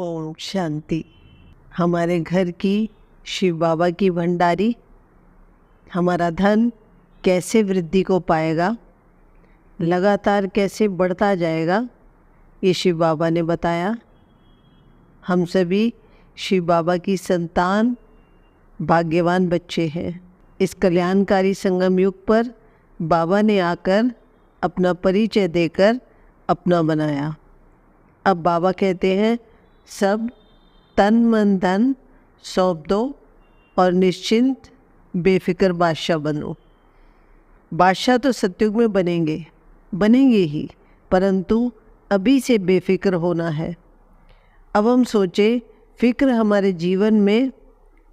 ओम शांति। हमारे घर की शिव बाबा की भंडारी, हमारा धन कैसे वृद्धि को पाएगा, लगातार कैसे बढ़ता जाएगा, ये शिव बाबा ने बताया। हम सभी शिव बाबा की संतान, भाग्यवान बच्चे हैं। इस कल्याणकारी संगम युग पर बाबा ने आकर अपना परिचय देकर अपना बनाया। अब बाबा कहते हैं, सब तन मन धन सौंप दो और निश्चिंत बेफिक्र बादशाह बनो। बादशाह तो सतयुग में बनेंगे ही, परंतु अभी से बेफिक्र होना है। अब हम सोचें, फिक्र हमारे जीवन में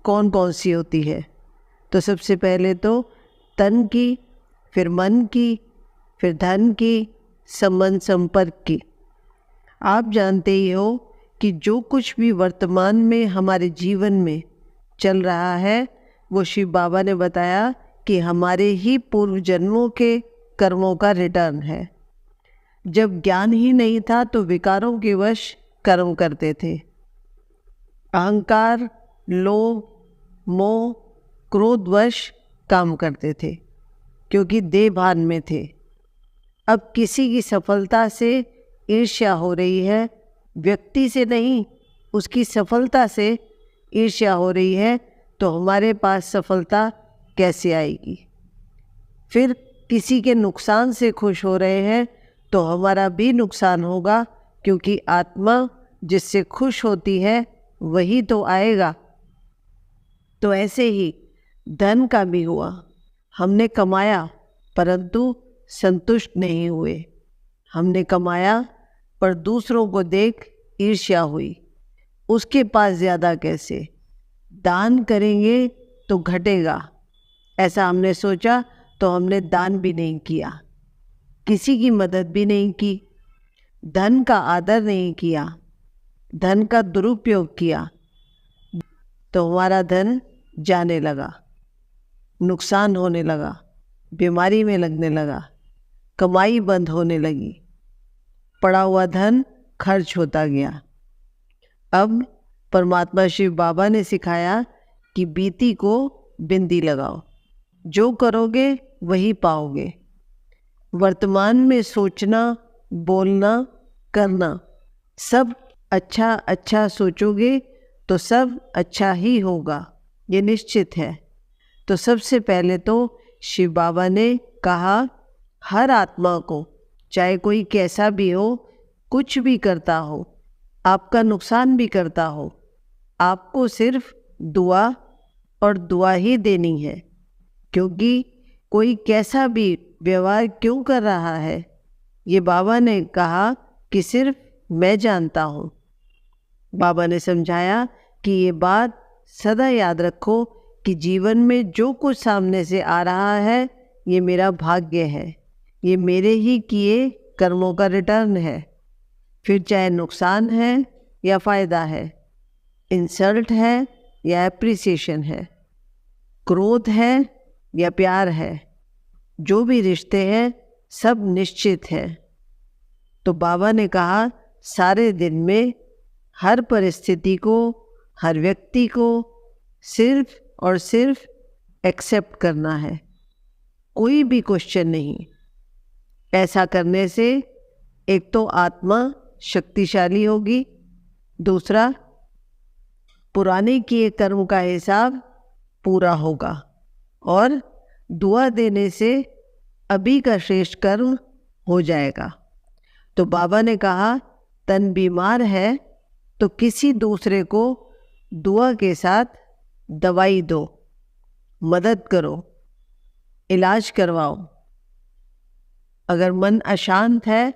कौन कौन सी होती है। तो सबसे पहले तो तन की, फिर मन की, फिर धन की, संबंध संपर्क की। आप जानते ही हो कि जो कुछ भी वर्तमान में हमारे जीवन में चल रहा है, वो शिव बाबा ने बताया कि हमारे ही पूर्व जन्मों के कर्मों का रिटर्न है। जब ज्ञान ही नहीं था तो विकारों के वश कर्म करते थे। अहंकार, लोभ, मोह, क्रोधवश काम करते थे, क्योंकि देह भान में थे। अब किसी की सफलता से ईर्ष्या हो रही है, व्यक्ति से नहीं, उसकी सफलता से ईर्ष्या हो रही है, तो हमारे पास सफलता कैसे आएगी। फिर किसी के नुकसान से खुश हो रहे हैं तो हमारा भी नुकसान होगा, क्योंकि आत्मा जिससे खुश होती है वही तो आएगा। तो ऐसे ही धन का भी हुआ। हमने कमाया परंतु संतुष्ट नहीं हुए। हमने कमाया पर दूसरों को देख ईर्ष्या हुई, उसके पास ज़्यादा कैसे। दान करेंगे तो घटेगा, ऐसा हमने सोचा, तो हमने दान भी नहीं किया, किसी की मदद भी नहीं की, धन का आदर नहीं किया, धन का दुरुपयोग किया, तो हमारा धन जाने लगा, नुकसान होने लगा, बीमारी में लगने लगा, कमाई बंद होने लगी, पड़ा हुआ धन खर्च होता गया। अब परमात्मा शिव बाबा ने सिखाया कि बीती को बिंदी लगाओ, जो करोगे वही पाओगे। वर्तमान में सोचना, बोलना, करना, सब अच्छा अच्छा सोचोगे तो सब अच्छा ही होगा, ये निश्चित है। तो सबसे पहले तो शिव बाबा ने कहा, हर आत्मा को, चाहे कोई कैसा भी हो, कुछ भी करता हो, आपका नुकसान भी करता हो, आपको सिर्फ दुआ और दुआ ही देनी है। क्योंकि कोई कैसा भी व्यवहार क्यों कर रहा है, ये बाबा ने कहा कि सिर्फ मैं जानता हूँ। बाबा ने समझाया कि ये बात सदा याद रखो कि जीवन में जो कुछ सामने से आ रहा है, ये मेरा भाग्य है, ये मेरे ही किए कर्मों का रिटर्न है। फिर चाहे नुकसान है या फ़ायदा है, इंसल्ट है या एप्रिसिएशन है, क्रोध है या प्यार है, जो भी रिश्ते हैं सब निश्चित है। तो बाबा ने कहा, सारे दिन में हर परिस्थिति को, हर व्यक्ति को सिर्फ और सिर्फ एक्सेप्ट करना है, कोई भी क्वेश्चन नहीं। ऐसा करने से एक तो आत्मा शक्तिशाली होगी, दूसरा पुराने किए कर्म का हिसाब पूरा होगा, और दुआ देने से अभी का श्रेष्ठ कर्म हो जाएगा। तो बाबा ने कहा, तन बीमार है तो किसी दूसरे को दुआ के साथ दवाई दो, मदद करो, इलाज करवाओ। अगर मन अशांत है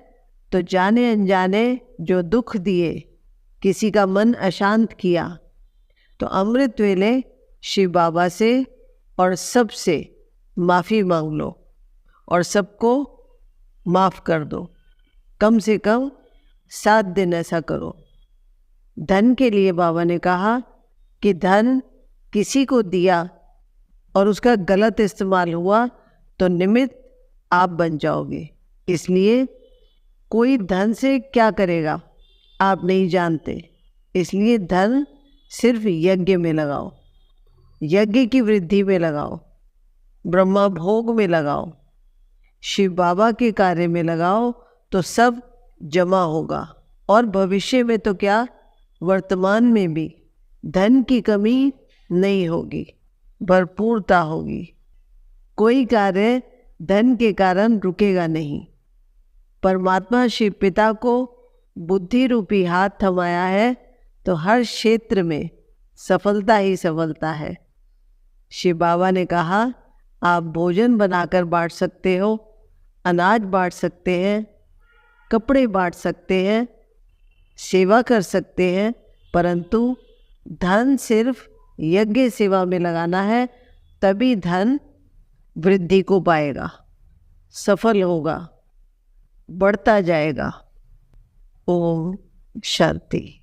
तो जाने अनजाने जो दुख दिए, किसी का मन अशांत किया, तो अमृत वेले शिव बाबा से और सबसे माफ़ी मांग लो और सबको माफ़ कर दो। कम से कम 7 दिन ऐसा करो। धन के लिए बाबा ने कहा कि धन किसी को दिया और उसका गलत इस्तेमाल हुआ तो निमित्त आप बन जाओगे। इसलिए कोई धन से क्या करेगा आप नहीं जानते, इसलिए धन सिर्फ यज्ञ में लगाओ, यज्ञ की वृद्धि में लगाओ, ब्रह्मा भोग में लगाओ, शिव बाबा के कार्य में लगाओ तो सब जमा होगा। और भविष्य में तो क्या, वर्तमान में भी धन की कमी नहीं होगी, भरपूरता होगी। कोई कार्य धन के कारण रुकेगा नहीं। परमात्मा शिव पिता को बुद्धि रूपी हाथ थमाया है तो हर क्षेत्र में सफलता ही सफलता है। शिव बाबा ने कहा, आप भोजन बनाकर बांट सकते हो, अनाज बांट सकते हैं, कपड़े बांट सकते हैं, सेवा कर सकते हैं, परंतु धन सिर्फ यज्ञ सेवा में लगाना है, तभी धन वृद्धि को पाएगा, सफल होगा, बढ़ता जाएगा। ओम शांति।